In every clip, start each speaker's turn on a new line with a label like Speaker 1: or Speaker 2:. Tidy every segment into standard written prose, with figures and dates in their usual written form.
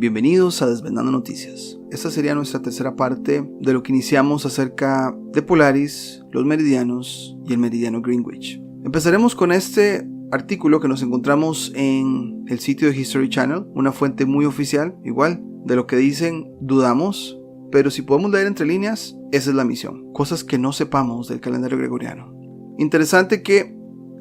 Speaker 1: Bienvenidos a Desvendando Noticias. Esta sería nuestra tercera parte de lo que iniciamos acerca de Polaris, los meridianos y el meridiano Greenwich. Empezaremos con este artículo que nos encontramos en el sitio de History Channel, una fuente muy oficial, igual, de lo que dicen dudamos, pero si podemos leer entre líneas, esa es la misión. Cosas que no sepamos del calendario gregoriano. Interesante que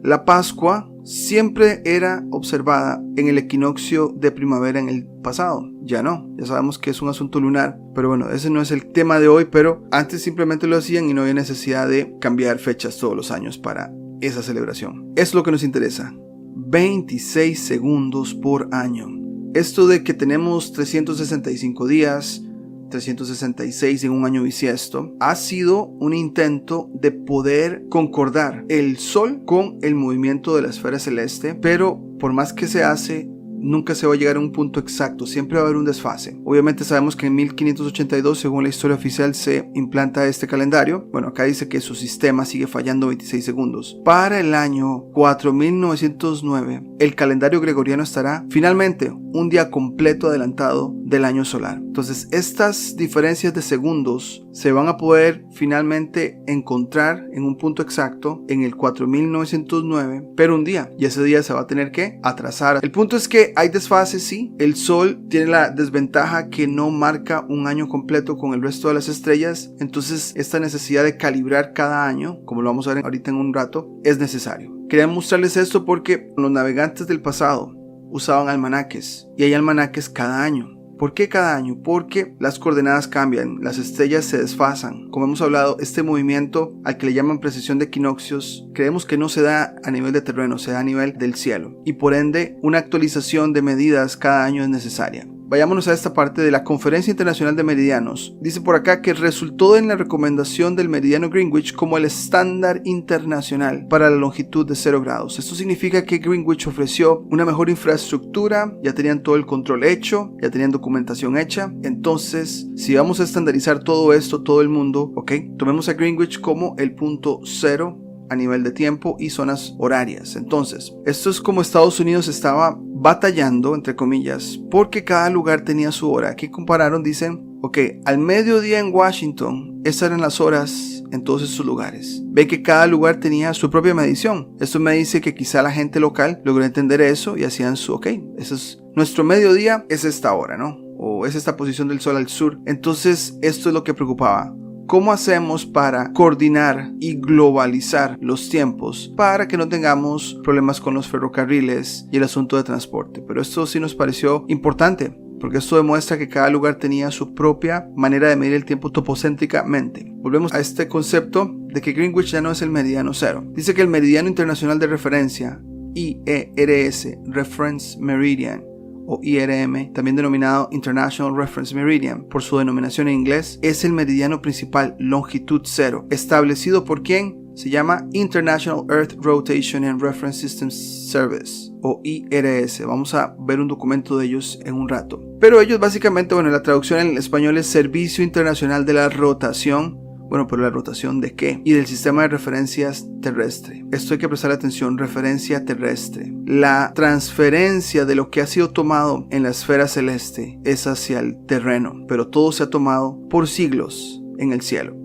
Speaker 1: la Pascua siempre era observada en el equinoccio de primavera en el pasado. Ya no, ya sabemos que es un asunto lunar, pero bueno, ese no es el tema de hoy, pero antes simplemente lo hacían y no había necesidad de cambiar fechas todos los años para esa celebración. Es lo que nos interesa. 26 segundos por año. Esto de que tenemos 365 días, 366 en un año bisiesto, ha sido un intento de poder concordar el Sol con el movimiento de la esfera celeste, pero por más que se hace, nunca se va a llegar a un punto exacto, siempre va a haber un desfase. Obviamente sabemos que en 1582, según la historia oficial, se implanta este calendario. Bueno, acá dice que su sistema sigue fallando 26 segundos. Para el año 4909, el calendario gregoriano estará finalmente un día completo adelantado del año solar. Entonces, estas diferencias de segundos se van a poder finalmente encontrar en un punto exacto en el 4909, pero un día, y ese día se va a tener que atrasar. El punto es que hay desfases, sí. El Sol tiene la desventaja que no marca un año completo con el resto de las estrellas, entonces esta necesidad de calibrar cada año, como lo vamos a ver ahorita en un rato, es necesario. Quería mostrarles esto porque los navegantes del pasado usaban almanaques, y hay almanaques cada año. ¿Por qué cada año? Porque las coordenadas cambian, las estrellas se desfasan. Como hemos hablado, este movimiento al que le llaman precesión de equinoccios, creemos que no se da a nivel de terreno, se da a nivel del cielo. Y por ende, una actualización de medidas cada año es necesaria. Vayámonos a esta parte de la Conferencia Internacional de Meridianos. Dice por acá que resultó en la recomendación del meridiano Greenwich como el estándar internacional para la longitud de 0 grados. Esto significa que Greenwich ofreció una mejor infraestructura, ya tenían todo el control hecho, ya tenían documentación hecha. Entonces, si vamos a estandarizar todo esto, todo el mundo, tomemos a Greenwich como el punto 0 a nivel de tiempo y zonas horarias. Entonces, esto es como Estados Unidos estaba batallando, entre comillas, porque cada lugar tenía su hora. Aquí compararon, dicen, al mediodía en Washington, esas eran las horas en todos estos lugares. Ve que cada lugar tenía su propia medición. Esto me dice que quizá la gente local logró entender eso y hacían su, ese es nuestro mediodía, es esta hora, ¿no? O es esta posición del sol al sur. Entonces, esto es lo que preocupaba. ¿Cómo hacemos para coordinar y globalizar los tiempos para que no tengamos problemas con los ferrocarriles y el asunto de transporte? Pero esto sí nos pareció importante, porque esto demuestra que cada lugar tenía su propia manera de medir el tiempo topocéntricamente. Volvemos a este concepto de que Greenwich ya no es el meridiano cero. Dice que el meridiano internacional de referencia, IERS, Reference Meridian, o IRM, también denominado International Reference Meridian por su denominación en inglés, es el meridiano principal longitud cero, establecido por ¿quién? Se llama International Earth Rotation and Reference Systems Service, o IRS. Vamos a ver un documento de ellos en un rato. Pero ellos básicamente, la traducción en español es Servicio Internacional de la Rotación. ¿Pero la rotación de qué? Y del sistema de referencias terrestre. Esto hay que prestar atención, referencia terrestre. La transferencia de lo que ha sido tomado en la esfera celeste es hacia el terreno, pero todo se ha tomado por siglos en el cielo.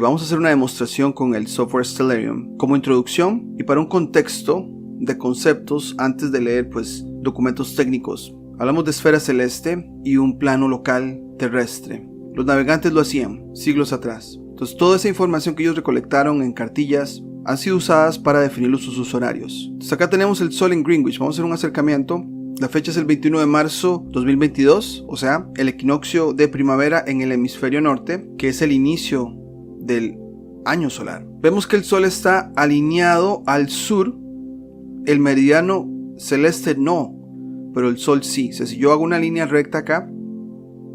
Speaker 1: Vamos a hacer una demostración con el software Stellarium como introducción y para un contexto de conceptos antes de leer documentos técnicos. Hablamos de esfera celeste y un plano local terrestre. Los navegantes lo hacían siglos atrás. Entonces toda esa información que ellos recolectaron en cartillas han sido usadas para definir los usos horarios. Entonces acá tenemos el Sol en Greenwich. Vamos a hacer un acercamiento. La fecha es el 21 de marzo 2022, o sea, el equinoccio de primavera en el hemisferio norte, que es el inicio del año solar. Vemos que el Sol está alineado al sur, el meridiano celeste no, pero el Sol sí. O sea, si yo hago una línea recta acá,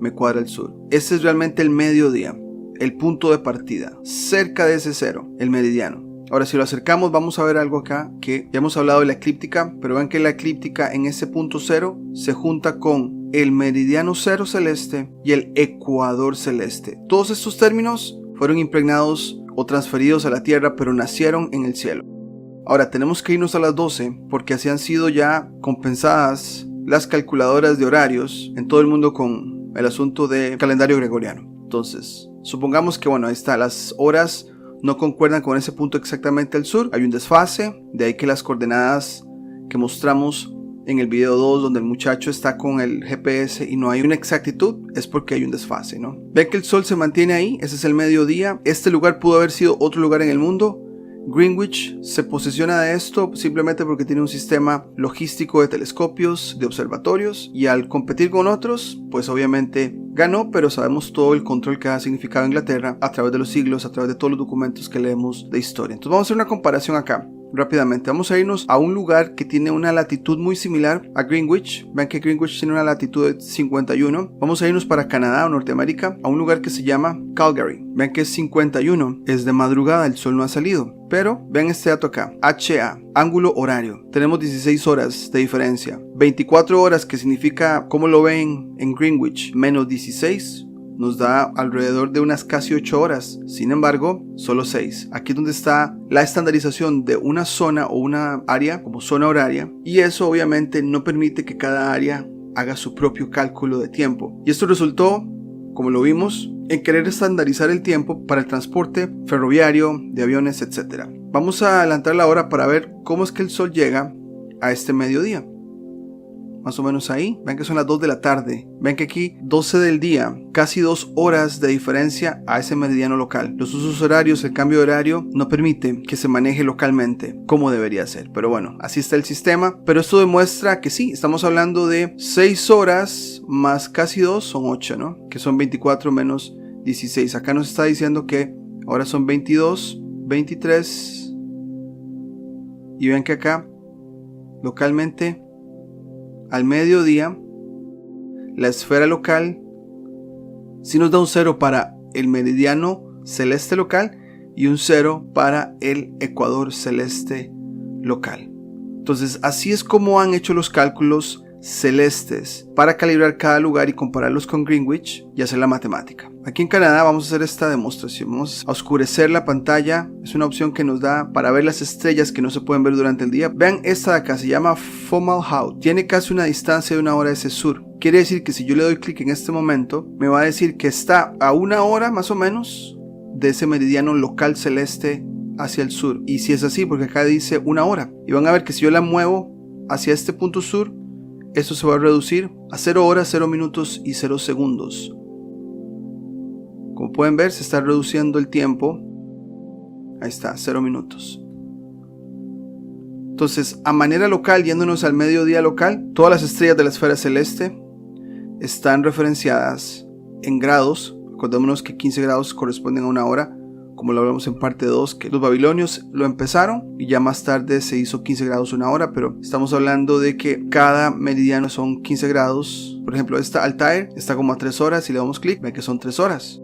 Speaker 1: me cuadra el sur. Ese es realmente el mediodía, el punto de partida, cerca de ese cero, el meridiano. Ahora, si lo acercamos, vamos a ver algo acá que ya hemos hablado de la eclíptica, pero ven que la eclíptica en ese punto cero se junta con el meridiano cero celeste y el ecuador celeste. Todos estos términos fueron impregnados o transferidos a la Tierra, pero nacieron en el cielo. Ahora, tenemos que irnos a las 12 porque así han sido ya compensadas las calculadoras de horarios en todo el mundo con el asunto del calendario gregoriano. Entonces, supongamos que ahí está, las horas no concuerdan con ese punto exactamente al sur, hay un desfase, de ahí que las coordenadas que mostramos en el video 2 donde el muchacho está con el GPS y no hay una exactitud, es porque hay un desfase, ¿no? Ven que el sol se mantiene ahí, ese es el mediodía, este lugar pudo haber sido otro lugar en el mundo. Greenwich se posesiona de esto simplemente porque tiene un sistema logístico de telescopios, de observatorios, y al competir con otros, pues obviamente ganó, pero sabemos todo el control que ha significado Inglaterra a través de los siglos, a través de todos los documentos que leemos de historia. Entonces vamos a hacer una comparación acá. Rápidamente, vamos a irnos a un lugar que tiene una latitud muy similar a Greenwich. Ven que Greenwich tiene una latitud de 51. Vamos a irnos para Canadá o Norteamérica, a un lugar que se llama Calgary. Ven que es 51, es de madrugada, el sol no ha salido. Pero ven este dato acá, HA, ángulo horario. Tenemos 16 horas de diferencia. 24 horas, que significa, ¿cómo lo ven en Greenwich? Menos 16. Nos da alrededor de unas casi 8 horas. Sin embargo, solo 6. Aquí es donde está la estandarización de una zona o una área como zona horaria. Y eso obviamente no permite que cada área haga su propio cálculo de tiempo. Y esto resultó, como lo vimos, en querer estandarizar el tiempo para el transporte ferroviario, de aviones, etc. Vamos a adelantar la hora para ver cómo es que el sol llega a este mediodía. Más o menos ahí, ven que son las 2 de la tarde, ven que aquí 12 del día, casi 2 horas de diferencia a ese meridiano local. Los usos horarios, el cambio de horario no permite que se maneje localmente como debería ser, pero bueno, así está el sistema. Pero esto demuestra que sí, estamos hablando de 6 horas más casi 2 son 8, ¿no? Que son 24 menos 16. Acá nos está diciendo que ahora son 22, 23, y ven que acá localmente al mediodía, la esfera local sí nos da un 0 para el meridiano celeste local y un 0 para el ecuador celeste local. Entonces, así es como han hecho los cálculos celestes para calibrar cada lugar y compararlos con Greenwich y hacer la matemática. Aquí en Canadá vamos a hacer esta demostración. Vamos a oscurecer la pantalla. Es una opción que nos da para ver las estrellas que no se pueden ver durante el día. Vean esta de acá, se llama Fomalhaut. Tiene casi una distancia de 1 hora ese sur. Quiere decir que si yo le doy clic en este momento, me va a decir que está a 1 hora más o menos de ese meridiano local celeste hacia el sur. Y si es así, porque acá dice 1 hora. Y van a ver que si yo la muevo hacia este punto sur, esto se va a reducir a 0 horas, 0 minutos y 0 segundos. Como pueden ver, se está reduciendo el tiempo. Ahí está, 0 minutos. Entonces, a manera local, yéndonos al mediodía local, todas las estrellas de la esfera celeste están referenciadas en grados. Acordémonos que 15 grados corresponden a 1 hora, como lo hablamos en parte 2, que los babilonios lo empezaron y ya más tarde se hizo 15 grados 1 hora, pero estamos hablando de que cada meridiano son 15 grados. Por ejemplo, esta Altair está como a 3 horas, si le damos clic, ven que son 3 horas.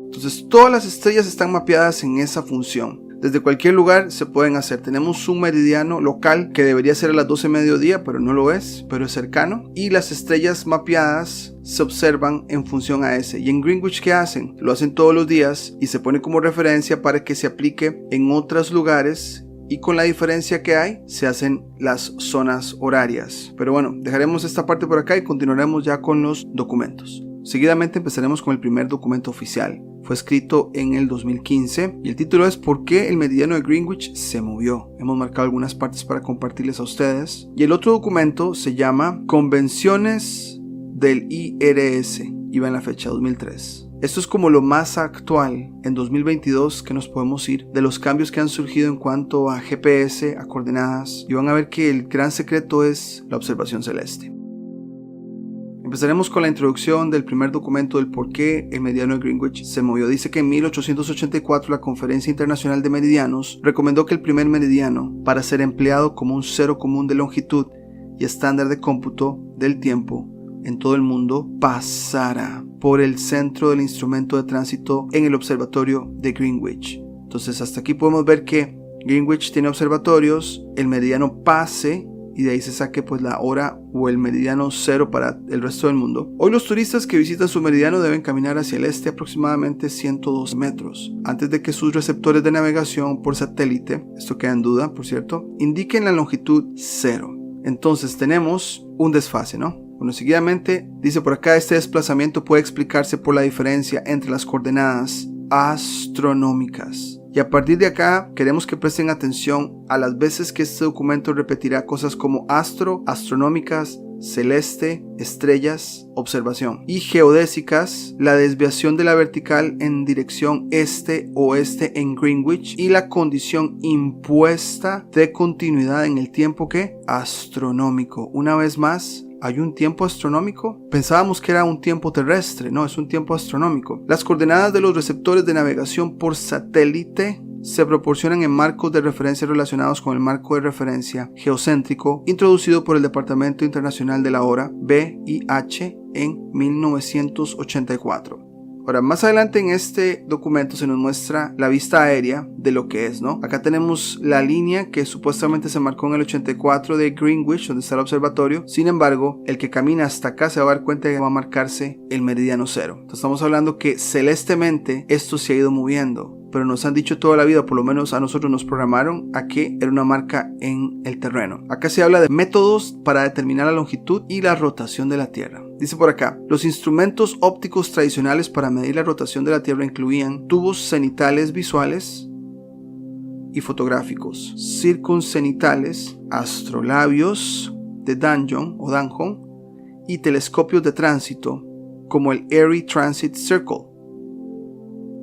Speaker 1: Entonces todas las estrellas están mapeadas en esa función. Desde cualquier lugar se pueden hacer. Tenemos un meridiano local que debería ser a las 12 de mediodía, pero no lo es, pero es cercano. Y las estrellas mapeadas se observan en función a ese. ¿Y en Greenwich qué hacen? Lo hacen todos los días y se pone como referencia para que se aplique en otros lugares. Y con la diferencia que hay, se hacen las zonas horarias. Pero bueno, dejaremos esta parte por acá y continuaremos ya con los documentos. Seguidamente empezaremos con el primer documento oficial. Fue escrito en el 2015 y el título es ¿Por qué el meridiano de Greenwich se movió? Hemos marcado algunas partes para compartirles a ustedes. Y el otro documento se llama Convenciones del IRS y va en la fecha 2003. Esto es como lo más actual en 2022 que nos podemos ir de los cambios que han surgido en cuanto a GPS, a coordenadas, y van a ver que el gran secreto es la observación celeste. Empezaremos con la introducción del primer documento del por qué el meridiano de Greenwich se movió. Dice que en 1884 la Conferencia Internacional de Meridianos recomendó que el primer meridiano, para ser empleado como un cero común de longitud y estándar de cómputo del tiempo en todo el mundo, pasara por el centro del instrumento de tránsito en el observatorio de Greenwich. Entonces hasta aquí podemos ver que Greenwich tiene observatorios, el meridiano pase y de ahí se saque pues la hora o el meridiano cero para el resto del mundo. Hoy los turistas que visitan su meridiano deben caminar hacia el este aproximadamente 112 metros antes de que sus receptores de navegación por satélite, esto queda en duda por cierto, indiquen la longitud 0. Entonces tenemos un desfase, ¿no? Bueno, seguidamente dice por acá, este desplazamiento puede explicarse por la diferencia entre las coordenadas astronómicas. Y a partir de acá queremos que presten atención a las veces que este documento repetirá cosas como astro, astronómicas, celeste, estrellas, observación, y geodésicas, la desviación de la vertical en dirección este-oeste en Greenwich y la condición impuesta de continuidad en el tiempo que astronómico. Una vez más, ¿hay un tiempo astronómico? Pensábamos que era un tiempo terrestre, no, es un tiempo astronómico. Las coordenadas de los receptores de navegación por satélite se proporcionan en marcos de referencia relacionados con el marco de referencia geocéntrico introducido por el Departamento Internacional de la Hora, BIH, en 1984. Ahora, más adelante en este documento se nos muestra la vista aérea de lo que es, ¿no? Acá tenemos la línea que supuestamente se marcó en el 84 de Greenwich, donde está el observatorio. Sin embargo, el que camina hasta acá se va a dar cuenta que va a marcarse el meridiano cero. Entonces estamos hablando que celestemente esto se ha ido moviendo, pero nos han dicho toda la vida, por lo menos a nosotros nos programaron a que era una marca en el terreno. Acá se habla de métodos para determinar la longitud y la rotación de la Tierra. Dice por acá, los instrumentos ópticos tradicionales para medir la rotación de la Tierra incluían tubos cenitales visuales y fotográficos, circuncenitales, astrolabios de Danjon o Danjon y telescopios de tránsito como el Airy Transit Circle.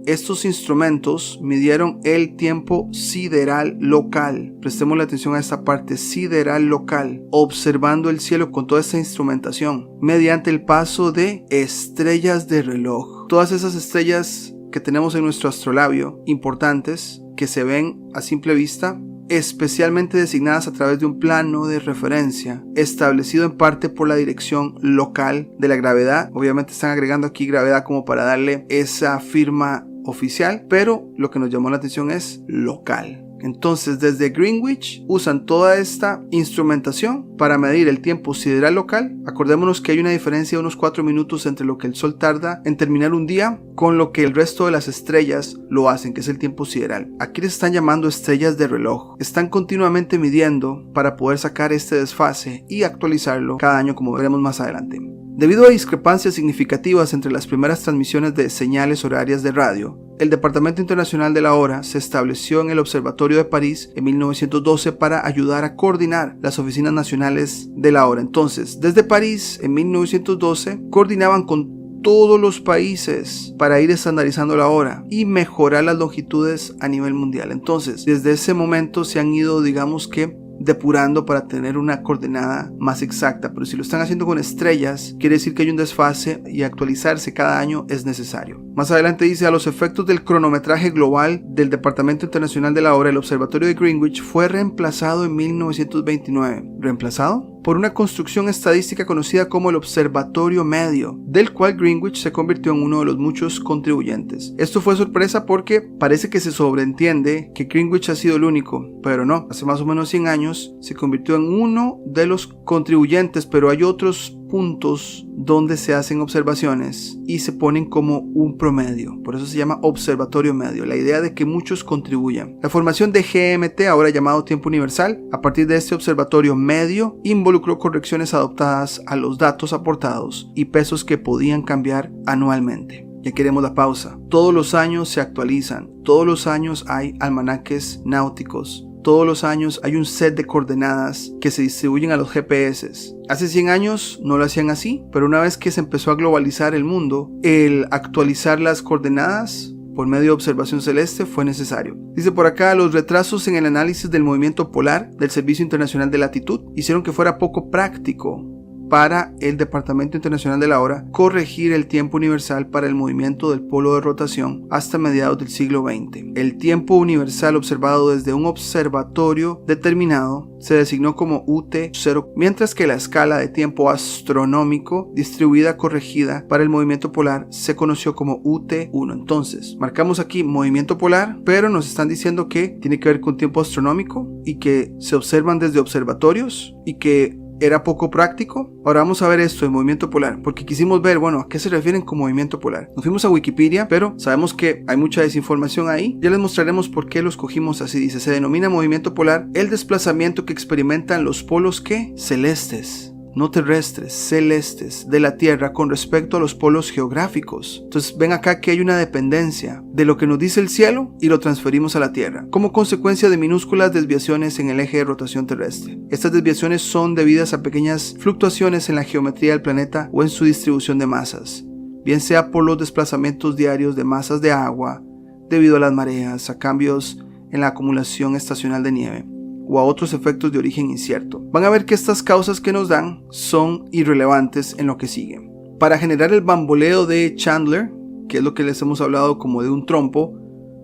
Speaker 1: Estos instrumentos midieron el tiempo sideral local. Prestemos la atención a esta parte, sideral local, observando el cielo con toda esta instrumentación, mediante el paso de estrellas de reloj. Todas esas estrellas que tenemos en nuestro astrolabio, importantes, que se ven a simple vista, especialmente designadas a través de un plano de referencia, establecido en parte por la dirección local de la gravedad. Obviamente están agregando aquí gravedad como para darle esa firma oficial, pero lo que nos llamó la atención es local. Entonces desde Greenwich usan toda esta instrumentación para medir el tiempo sideral local. Acordémonos que hay una diferencia de unos 4 minutos entre lo que el sol tarda en terminar un día con lo que el resto de las estrellas lo hacen, que es el tiempo sideral. Aquí les están llamando estrellas de reloj. Están continuamente midiendo para poder sacar este desfase y actualizarlo cada año, como veremos más adelante. Debido a discrepancias significativas entre las primeras transmisiones de señales horarias de radio, el Departamento Internacional de la Hora se estableció en el Observatorio de París en 1912 para ayudar a coordinar las oficinas nacionales de la hora. Entonces, desde París en 1912 coordinaban con todos los países para ir estandarizando la hora y mejorar las longitudes a nivel mundial. Entonces, desde ese momento se han ido, digamos que, depurando para tener una coordenada más exacta, pero si lo están haciendo con estrellas, quiere decir que hay un desfase y actualizarse cada año es necesario. Más adelante dice, a los efectos del cronometraje global del Departamento Internacional de la Hora, el Observatorio de Greenwich fue reemplazado en 1929. ¿Reemplazado? Por una construcción estadística conocida como el Observatorio Medio, del cual Greenwich se convirtió en uno de los muchos contribuyentes. Esto fue sorpresa porque parece que se sobreentiende que Greenwich ha sido el único, pero no, hace más o menos 100 años se convirtió en uno de los contribuyentes, pero hay otros puntos donde se hacen observaciones y se ponen como un promedio, por eso se llama Observatorio Medio, la idea de que muchos contribuyan. La formación de GMT, ahora llamado Tiempo Universal, a partir de este Observatorio Medio, involucró correcciones adoptadas a los datos aportados y pesos que podían cambiar anualmente. Ya queremos la pausa. Todos los años se actualizan, todos los años hay almanaques náuticos, todos los años hay un set de coordenadas que se distribuyen a los GPS. Hace 100 años no lo hacían así, pero una vez que se empezó a globalizar el mundo, el actualizar las coordenadas por medio de observación celeste fue necesario. Dice por acá, los retrasos en el análisis del movimiento polar del Servicio Internacional de Latitud hicieron que fuera poco práctico para el Departamento Internacional de la Hora corregir el tiempo universal para el movimiento del polo de rotación hasta mediados del siglo XX. El tiempo universal observado desde un observatorio determinado se designó como UT0, mientras que la escala de tiempo astronómico distribuida corregida para el movimiento polar se conoció como UT1. Entonces, marcamos aquí movimiento polar, pero nos están diciendo que tiene que ver con tiempo astronómico y que se observan desde observatorios y que ¿Era poco práctico? Ahora vamos a ver esto de movimiento polar, porque quisimos ver, bueno, ¿a qué se refieren con movimiento polar? Nos fuimos a Wikipedia, pero sabemos que hay mucha desinformación ahí. Ya les mostraremos por qué lo escogimos así. Dice, se denomina movimiento polar el desplazamiento que experimentan los polos, ¿qué? Celestes. No terrestres, celestes, de la Tierra con respecto a los polos geográficos. Entonces ven acá que hay una dependencia de lo que nos dice el cielo y lo transferimos a la Tierra, como consecuencia de minúsculas desviaciones en el eje de rotación terrestre. Estas desviaciones son debidas a pequeñas fluctuaciones en la geometría del planeta o en su distribución de masas, bien sea por los desplazamientos diarios de masas de agua, debido a las mareas, a cambios en la acumulación estacional de nieve, o a otros efectos de origen incierto. Van a ver que estas causas que nos dan son irrelevantes en lo que sigue. Para generar el bamboleo de Chandler, que es lo que les hemos hablado como de un trompo,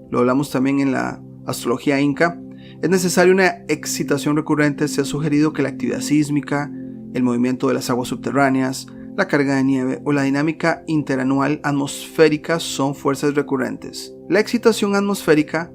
Speaker 1: lo hablamos también en la astrología inca, es necesaria una excitación recurrente. Se ha sugerido que la actividad sísmica, el movimiento de las aguas subterráneas, la carga de nieve o la dinámica interanual atmosférica son fuerzas recurrentes. La excitación atmosférica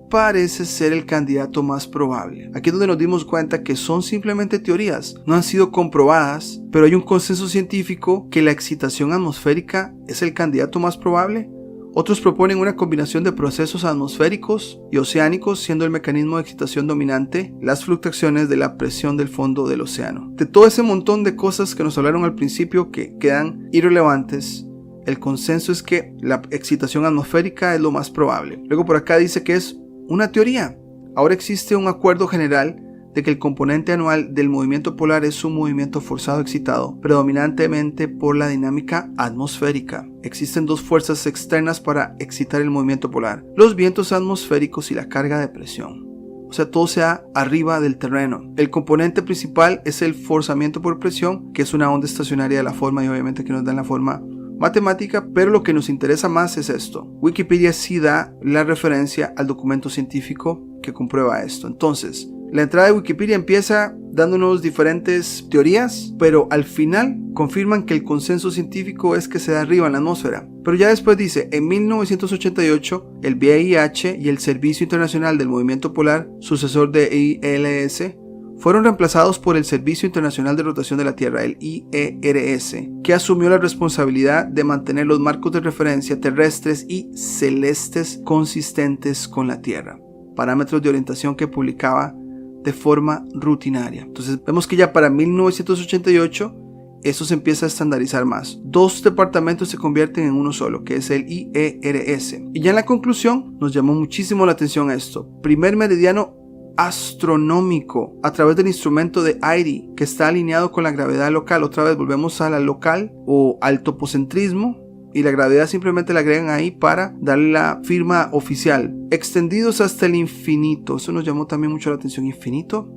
Speaker 1: parece ser el candidato más probable. Aquí es donde nos dimos cuenta que son simplemente teorías, no han sido comprobadas, pero hay un consenso científico que la excitación atmosférica es el candidato más probable. Otros proponen una combinación de procesos atmosféricos y oceánicos, siendo el mecanismo de excitación dominante las fluctuaciones de la presión del fondo del océano. De todo ese montón de cosas que nos hablaron al principio que quedan irrelevantes, el consenso es que la excitación atmosférica es lo más probable. Luego por acá dice que es una teoría. Ahora existe un acuerdo general de que el componente anual del movimiento polar es un movimiento forzado excitado, predominantemente por la dinámica atmosférica. Existen dos fuerzas externas para excitar el movimiento polar: los vientos atmosféricos y la carga de presión. O sea, todo se da arriba del terreno. El componente principal es el forzamiento por presión, que es una onda estacionaria de la forma, y obviamente que nos dan la forma matemática, pero lo que nos interesa más es esto. Wikipedia sí da la referencia al documento científico que comprueba esto. Entonces, la entrada de Wikipedia empieza dándonos diferentes teorías, pero al final confirman que el consenso científico es que se da arriba en la atmósfera. Pero ya después dice, en 1988, el VIH y el Servicio Internacional del Movimiento Polar, sucesor de ILS, fueron reemplazados por el Servicio Internacional de Rotación de la Tierra, el IERS, que asumió la responsabilidad de mantener los marcos de referencia terrestres y celestes consistentes con la Tierra, parámetros de orientación que publicaba de forma rutinaria. Entonces vemos que ya para 1988 eso se empieza a estandarizar más. Dos departamentos se convierten en uno solo, que es el IERS. Y ya en la conclusión nos llamó muchísimo la atención esto. Primer meridiano astronómico a través del instrumento de IRI, que está alineado con la gravedad local. Otra vez volvemos a la local o al topocentrismo, y la gravedad simplemente la agregan ahí para darle la firma oficial. Extendidos hasta el infinito. Eso nos llamó también mucho la atención. ¿Infinito?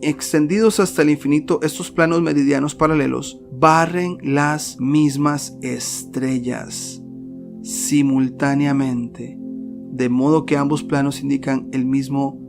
Speaker 1: Extendidos hasta el infinito, estos planos meridianos paralelos barren las mismas estrellas simultáneamente, de modo que ambos planos indican el mismo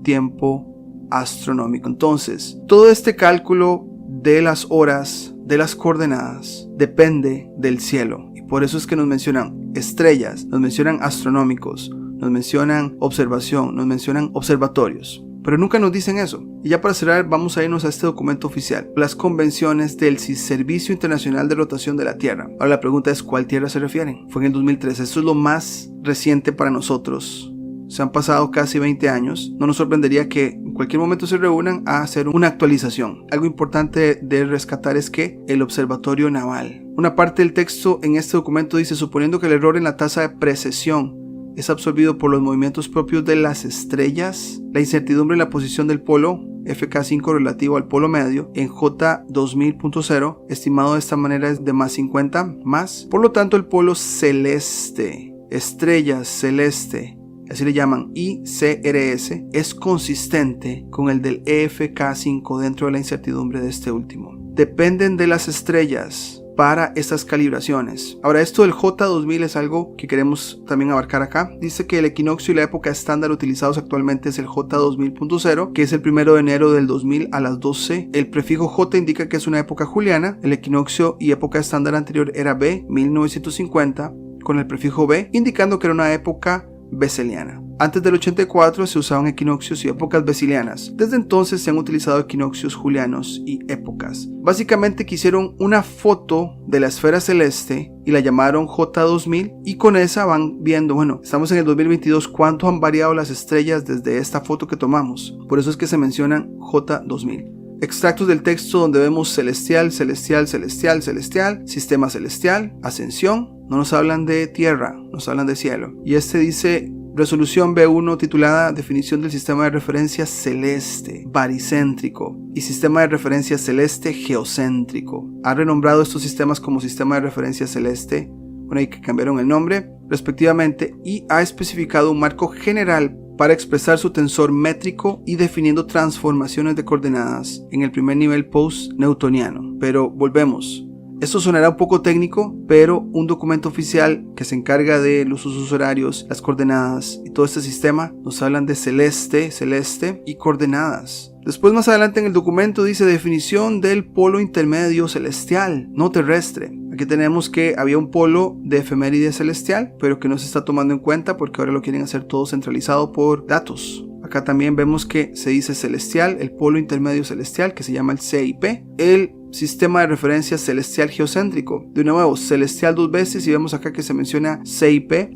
Speaker 1: tiempo astronómico. Entonces, todo este cálculo de las horas, de las coordenadas, depende del cielo. Y por eso es que nos mencionan estrellas, nos mencionan astronómicos, nos mencionan observación, nos mencionan observatorios. Pero nunca nos dicen eso. Y ya para cerrar, vamos a irnos a este documento oficial: las convenciones del Servicio Internacional de Rotación de la Tierra. Ahora la pregunta es, ¿cuál tierra se refieren? Fue en el 2013. Esto es lo más reciente para nosotros. Se han pasado casi 20 años. No nos sorprendería que en cualquier momento se reúnan a hacer una actualización. Algo importante de rescatar es que el observatorio naval. Una parte del texto en este documento dice: suponiendo que el error en la tasa de precesión es absorbido por los movimientos propios de las estrellas, la incertidumbre en la posición del polo FK5 relativo al polo medio en J2000.0, estimado de esta manera, es de más 50 más. Por lo tanto, el polo celeste, estrella celeste, así le llaman, ICRS, es consistente con el del EFK5 dentro de la incertidumbre de este último. Dependen de las estrellas para estas calibraciones. Ahora, esto del J2000 es algo que queremos también abarcar acá. Dice que el equinoccio y la época estándar utilizados actualmente es el J2000.0, que es el 1 de enero del 2000 a las 12. El prefijo J indica que es una época juliana. El equinoccio y época estándar anterior era B, 1950, con el prefijo B indicando que era una época beseliana. Antes del 84 se usaban equinoccios y épocas basilianas. Desde entonces se han utilizado equinoccios julianos y épocas. Básicamente quisieron una foto de la esfera celeste y la llamaron J2000 y con esa van viendo, bueno, estamos en el 2022, cuánto han variado las estrellas desde esta foto que tomamos. Por eso es que se mencionan J2000. Extractos del texto donde vemos celestial, celestial, celestial, celestial, sistema celestial, ascensión. No nos hablan de tierra, nos hablan de cielo. Y este dice resolución B1 titulada definición del sistema de referencia celeste, baricéntrico y sistema de referencia celeste geocéntrico. Ha renombrado estos sistemas como sistema de referencia celeste, bueno, y que cambiaron el nombre respectivamente, y ha especificado un marco general para expresar su tensor métrico y definiendo transformaciones de coordenadas en el primer nivel post-newtoniano. Pero volvemos. Esto sonará un poco técnico, pero un documento oficial que se encarga de los usos horarios, las coordenadas y todo este sistema nos hablan de celeste y coordenadas. Después más adelante en el documento dice definición del polo intermedio celestial, no terrestre. Aquí tenemos que había un polo de efeméride celestial, pero que no se está tomando en cuenta porque ahora lo quieren hacer todo centralizado por datos. Acá también vemos que se dice celestial, el polo intermedio celestial que se llama el CIP, el sistema de referencia celestial geocéntrico. De nuevo, celestial 2 veces y vemos acá que se menciona CIP,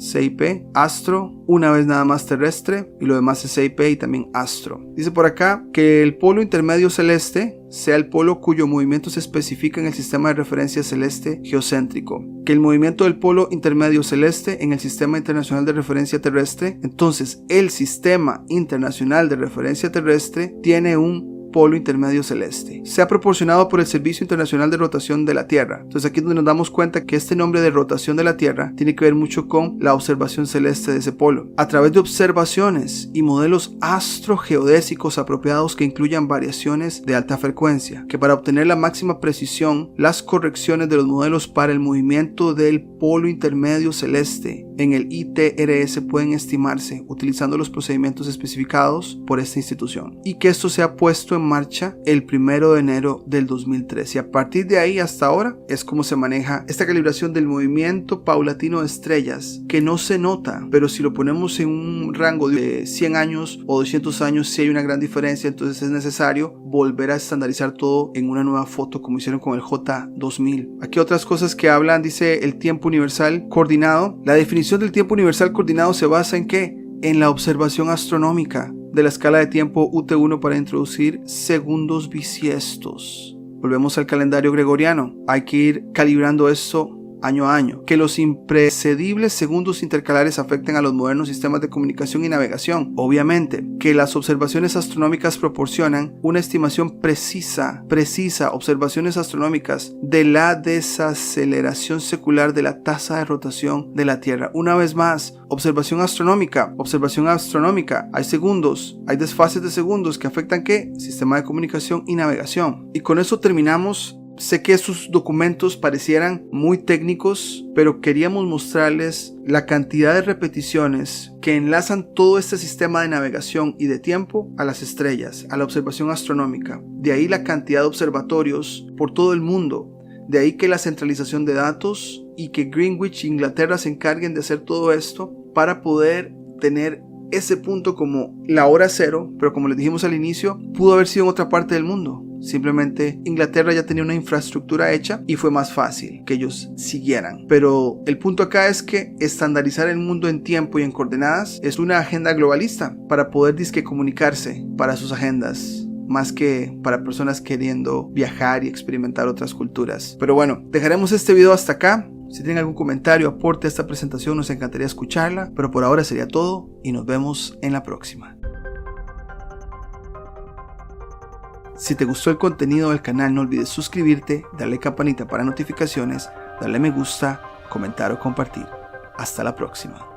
Speaker 1: astro, una vez nada más terrestre y lo demás es CIP y también astro. Dice por acá que el polo intermedio celeste sea el polo cuyo movimiento se especifica en el sistema de referencia celeste geocéntrico, que el movimiento del polo intermedio celeste en el sistema internacional de referencia terrestre, entonces el sistema internacional de referencia terrestre tiene un polo intermedio celeste. Se ha proporcionado por el Servicio Internacional de Rotación de la Tierra. Entonces aquí es donde nos damos cuenta que este nombre de rotación de la Tierra tiene que ver mucho con la observación celeste de ese polo. A través de observaciones y modelos astrogeodésicos apropiados que incluyan variaciones de alta frecuencia, que para obtener la máxima precisión, las correcciones de los modelos para el movimiento del polo intermedio celeste en el ITRS pueden estimarse utilizando los procedimientos especificados por esta institución y que esto se ha puesto en marcha el 1 de enero del 2013 y a partir de ahí hasta ahora es como se maneja esta calibración del movimiento paulatino de estrellas que no se nota, pero si lo ponemos en un rango de 100 años o 200 años sí hay una gran diferencia, entonces es necesario volver a estandarizar todo en una nueva foto como hicieron con el J2000. Aquí otras cosas que hablan, dice el tiempo universal coordinado. La definición del tiempo universal coordinado se basa en ¿qué? En la observación astronómica de la escala de tiempo UT1 para introducir segundos bisiestos. Volvemos al calendario gregoriano. Hay que ir calibrando esto año a año. Que los imprecedibles segundos intercalares afecten a los modernos sistemas de comunicación y navegación. Obviamente, que las observaciones astronómicas proporcionan una estimación precisa, observaciones astronómicas de la desaceleración secular de la tasa de rotación de la Tierra. Una vez más, observación astronómica. Hay segundos, hay desfases de segundos que afectan ¿qué? Sistema de comunicación y navegación. Y con eso terminamos. Sé que estos documentos parecieran muy técnicos, pero queríamos mostrarles la cantidad de repeticiones que enlazan todo este sistema de navegación y de tiempo a las estrellas, a la observación astronómica. De ahí la cantidad de observatorios por todo el mundo. De ahí que la centralización de datos y que Greenwich e Inglaterra se encarguen de hacer todo esto para poder tener ese punto como la hora cero, pero como les dijimos al inicio, pudo haber sido en otra parte del mundo. Simplemente Inglaterra ya tenía una infraestructura hecha y fue más fácil que ellos siguieran. Pero el punto acá es que estandarizar el mundo en tiempo y en coordenadas es una agenda globalista para poder comunicarse para sus agendas, más que para personas queriendo viajar y experimentar otras culturas. Pero bueno, dejaremos este video hasta acá. Si tienen algún comentario, aporte a esta presentación, nos encantaría escucharla. Pero por ahora sería todo y nos vemos en la próxima. Si te gustó el contenido del canal, no olvides suscribirte, darle campanita para notificaciones, darle me gusta, comentar o compartir. Hasta la próxima.